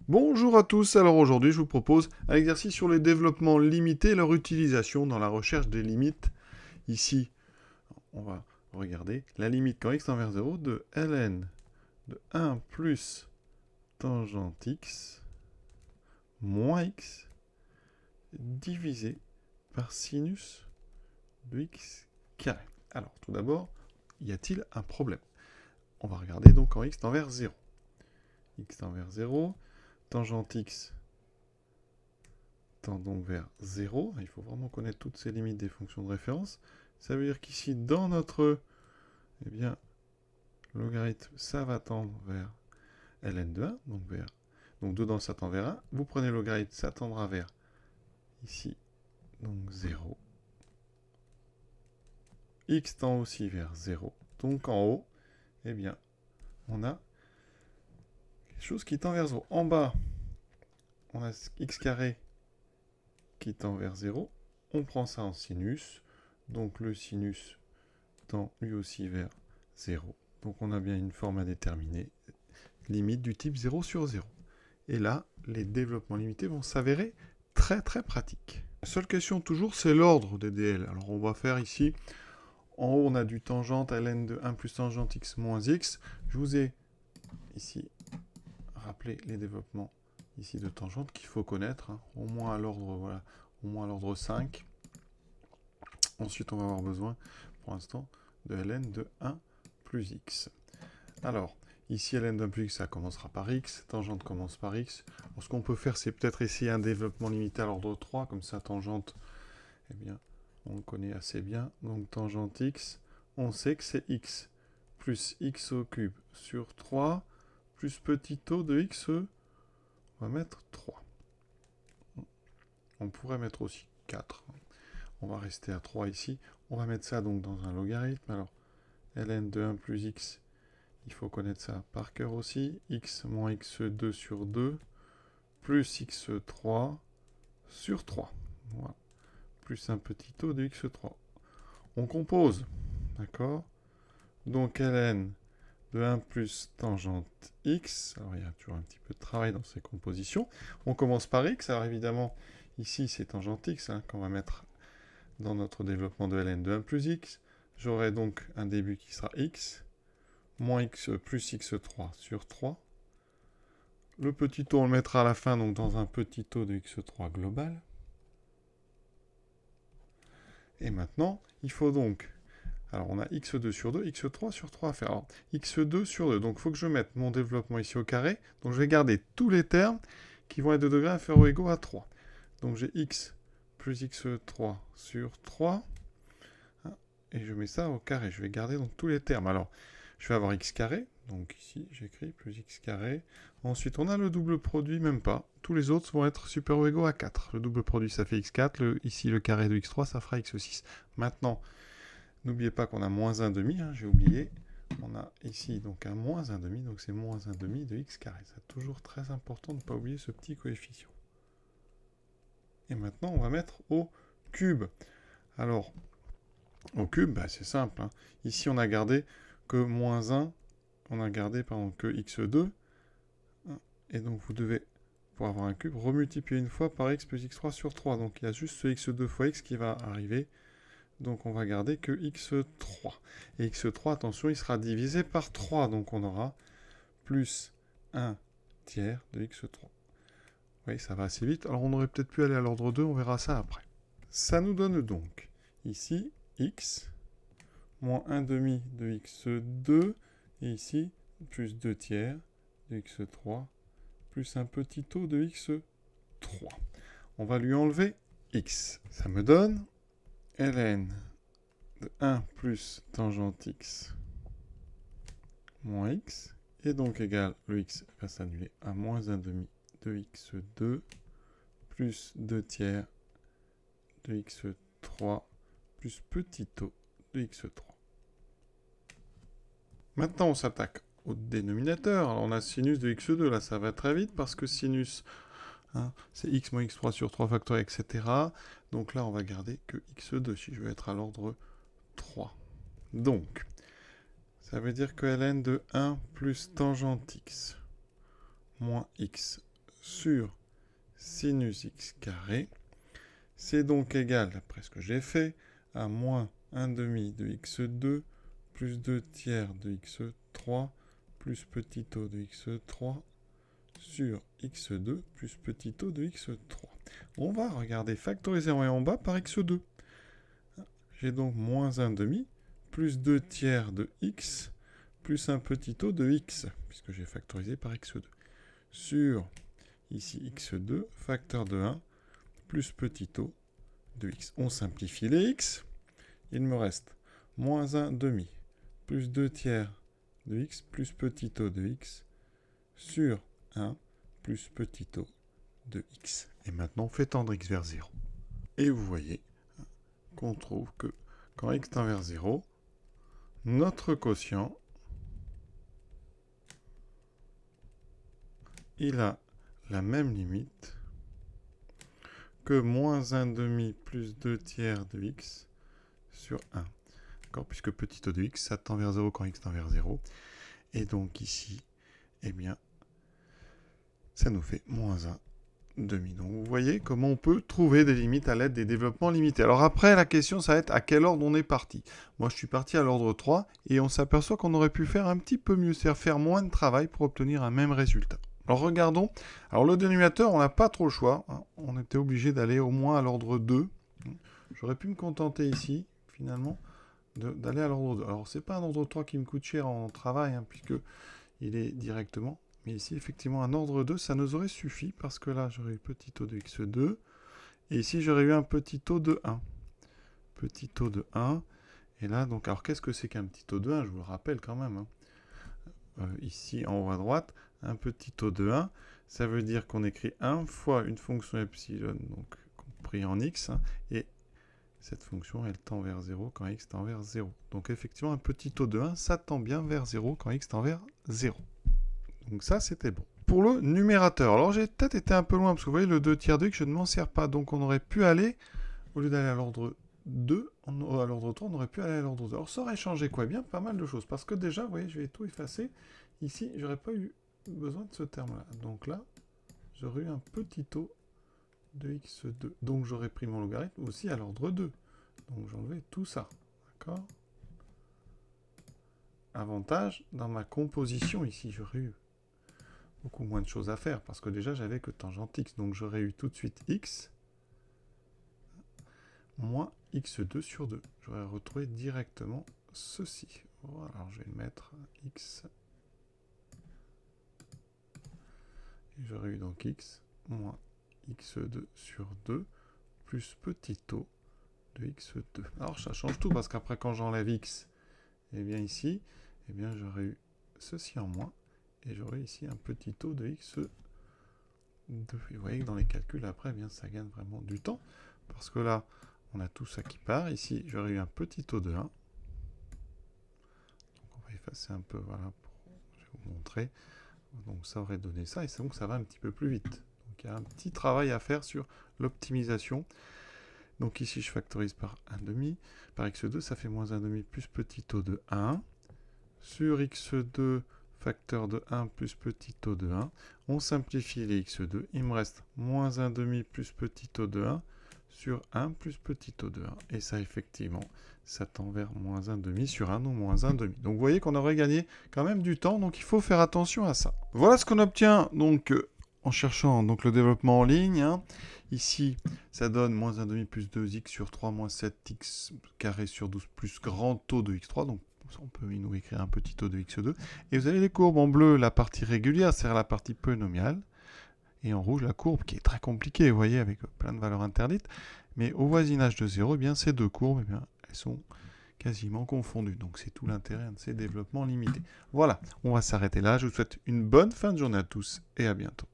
Bonjour à tous, alors aujourd'hui je vous propose un exercice sur les développements limités et leur utilisation dans la recherche des limites. Ici, on va regarder la limite quand x tend vers 0 de ln de 1 plus tangente x moins x divisé par sinus de x carré. Alors tout d'abord, y a-t-il un problème? On va regarder donc quand x tend vers 0. X tend vers 0, tangente x tend donc vers 0. Il faut vraiment connaître toutes ces limites des fonctions de référence. Ça veut dire qu'ici, dans notre logarithme, ça va tendre vers ln de 1, donc dedans ça tend vers 1. Vous prenez le logarithme, ça tendra vers ici, donc 0. X tend aussi vers 0. Donc en haut, on a quelque chose qui tend vers 0. En bas, on a x carré qui tend vers 0. On prend ça en sinus. Donc le sinus tend lui aussi vers 0. Donc on a bien une forme à déterminer, limite du type 0 sur 0. Et là, les développements limités vont s'avérer très très pratiques. La seule question toujours, c'est l'ordre des DL. Alors on va faire ici, en haut on a du tangente ln de 1 plus tangente x moins x. Je vous ai ici rappelé les développements ici de tangente qu'il faut connaître, au moins à l'ordre 5. Ensuite on va avoir besoin, pour l'instant, de ln de 1 plus x. Alors, ici, ln d'un plus x, ça commencera par x. Tangente commence par x. Alors, ce qu'on peut faire, c'est peut-être essayer un développement limité à l'ordre 3. Comme ça, tangente, on le connaît assez bien. Donc, tangente x, on sait que c'est x plus x au cube sur 3 plus petit o de x, on va mettre 3. On pourrait mettre aussi 4. On va rester à 3 ici. On va mettre ça donc dans un logarithme. Alors, ln de 1 plus x, il faut connaître ça par cœur aussi. X moins x2 sur 2 plus x3 sur 3. Voilà. Plus un petit o de x3. On compose. D'accord? Donc ln de 1 plus tangente x. Alors il y a toujours un petit peu de travail dans ces compositions. On commence par x. Alors évidemment, ici c'est tangente x qu'on va mettre dans notre développement de ln de 1 plus x. J'aurai donc un début qui sera x moins x plus x3 sur 3. Le petit o, on le mettra à la fin, donc dans un petit o de x3 global. Et maintenant, il faut donc... Alors, on a x2 sur 2, x3 sur 3 à faire. Alors, x2 sur 2, donc il faut que je mette mon développement ici au carré. Donc, je vais garder tous les termes qui vont être de degrés inférieurs ou égaux à 3. Donc, j'ai x plus x3 sur 3. Et je mets ça au carré. Je vais garder donc tous les termes. Alors, je vais avoir x carré. Donc ici, j'écris plus x carré. Ensuite, on a le double produit, même pas. Tous les autres vont être supérieurs ou égaux à 4. Le double produit, ça fait x4. Ici, le carré de x3, ça fera x6. Maintenant, n'oubliez pas qu'on a moins 1 demi. J'ai oublié. On a ici donc un moins 1 demi. Donc c'est moins 1 demi de x carré. C'est toujours très important de ne pas oublier ce petit coefficient. Et maintenant, on va mettre au cube. Alors, au cube, c'est simple. Ici, on a gardé que moins 1. On a gardé, que x2. Et donc, vous devez, pour avoir un cube, remultiplier une fois par x plus x3 sur 3. Donc, il y a juste ce x2 fois x qui va arriver. Donc, on va garder que x3. Et x3, attention, il sera divisé par 3. Donc, on aura plus 1 tiers de x3. Oui, ça va assez vite. Alors, on aurait peut-être pu aller à l'ordre 2. On verra ça après. Ça nous donne donc, ici, x moins 1 demi de x2. Et ici, plus 2 tiers de x3 plus un petit o de x3. On va lui enlever x. Ça me donne ln de 1 plus tangente x moins x, et donc égal, le x va s'annuler à moins 1 demi de x2 plus 2 tiers de x3 plus petit o de x3. Maintenant, on s'attaque au dénominateur. Alors, on a sinus de x2, là ça va très vite parce que sinus, c'est x moins x3 sur 3 factoriel, etc. Donc là, on va garder que x2 si je veux être à l'ordre 3. Donc, ça veut dire que ln de 1 plus tangente x moins x sur sinus x carré. C'est donc égal, d'après ce que j'ai fait, à moins 1 demi de x2 plus 2 tiers de x3 plus petit o de x3 sur x2 plus petit o de x3. On va regarder factoriser en haut et en bas par x2. J'ai donc moins 1 demi plus 2 tiers de x plus un petit o de x, puisque j'ai factorisé par x2. Sur, ici, x2, facteur de 1, plus petit o de x. On simplifie les x. Il me reste moins 1 demi plus 2 tiers de x plus petit o de x sur 1 plus petit o de x. Et maintenant, on fait tendre x vers 0. Et vous voyez qu'on trouve que quand x tend vers 0, notre quotient, il a la même limite que moins 1 demi plus 2 tiers de x sur 1. D'accord, puisque petit o de x, ça tend vers 0 quand x tend vers 0. Et donc ici, eh bien, ça nous fait moins 1 demi. Donc vous voyez comment on peut trouver des limites à l'aide des développements limités. Alors après, la question, ça va être à quel ordre on est parti. Moi, je suis parti à l'ordre 3 et on s'aperçoit qu'on aurait pu faire un petit peu mieux, c'est-à-dire faire moins de travail pour obtenir un même résultat. Alors regardons. Alors le dénominateur, on n'a pas trop le choix. On était obligé d'aller au moins à l'ordre 2. J'aurais pu me contenter ici, finalement, d'aller à l'ordre 2. Alors c'est pas un ordre 3 qui me coûte cher en travail, puisque il est directement. Mais ici, effectivement, un ordre 2, ça nous aurait suffi, parce que là, j'aurais eu petit o de x2, et ici, j'aurais eu un petit o de 1. Petit o de 1, et là, donc, alors qu'est-ce que c'est qu'un petit o de 1? Je vous le rappelle quand même. Ici, en haut à droite, un petit o de 1, ça veut dire qu'on écrit 1 fois une fonction epsilon, donc compris en x, et cette fonction, elle tend vers 0 quand x tend vers 0. Donc effectivement, un petit o de 1, ça tend bien vers 0 quand x tend vers 0. Donc ça, c'était bon. Pour le numérateur, alors j'ai peut-être été un peu loin, parce que vous voyez, le 2 tiers de x, je ne m'en sers pas. Donc on aurait pu aller, au lieu d'aller à l'ordre 2, à l'ordre 3, on aurait pu aller à l'ordre 2. Alors ça aurait changé quoi? Bien pas mal de choses. Parce que déjà, vous voyez, je vais tout effacer. Ici, j'aurais pas eu besoin de ce terme-là. Donc là, j'aurais eu un petit o de x2. Donc j'aurais pris mon logarithme aussi à l'ordre 2. Donc j'enlevais tout ça. D'accord? Avantage, dans ma composition ici, j'aurais eu beaucoup moins de choses à faire, parce que déjà, j'avais que tangente x. Donc j'aurais eu tout de suite x moins x2 sur 2. J'aurais retrouvé directement ceci. Voilà, alors je vais mettre x. Et j'aurais eu donc x moins x2 sur 2 plus petit o de x2. Alors ça change tout, parce qu'après quand j'enlève x, et bien ici, eh bien j'aurais eu ceci en moins, et j'aurais ici un petit o de x2. Et vous voyez que dans les calculs après, eh bien ça gagne vraiment du temps, parce que là, on a tout ça qui part. Ici, j'aurais eu un petit o de 1. Donc on va effacer un peu, voilà, je vais vous montrer. Donc ça aurait donné ça, et c'est donc ça va un petit peu plus vite. Donc il y a un petit travail à faire sur l'optimisation. Donc ici, je factorise par 1,5. Par x2, ça fait moins 1,5 plus petit o de 1. Sur x2, facteur de 1 plus petit o de 1. On simplifie les x2. Il me reste moins 1,5 plus petit o de 1 sur 1 plus petit o de 1. Et ça, effectivement, ça tend vers moins 1,5 sur 1 ou moins 1,5. Donc vous voyez qu'on aurait gagné quand même du temps. Donc il faut faire attention à ça. Voilà ce qu'on obtient donc en cherchant donc, le développement en ligne. Ici, ça donne moins 1,5 plus 2x sur 3 moins 7x carré sur 12 plus grand o de x3. Donc on peut nous écrire un petit o de x2. Et vous avez les courbes en bleu, la partie régulière, c'est-à-dire la partie polynomiale. Et en rouge, la courbe qui est très compliquée, vous voyez, avec plein de valeurs interdites. Mais au voisinage de 0, eh bien, ces deux courbes, eh bien, elles sont quasiment confondues. Donc c'est tout l'intérêt de ces développements limités. Voilà, on va s'arrêter là. Je vous souhaite une bonne fin de journée à tous et à bientôt.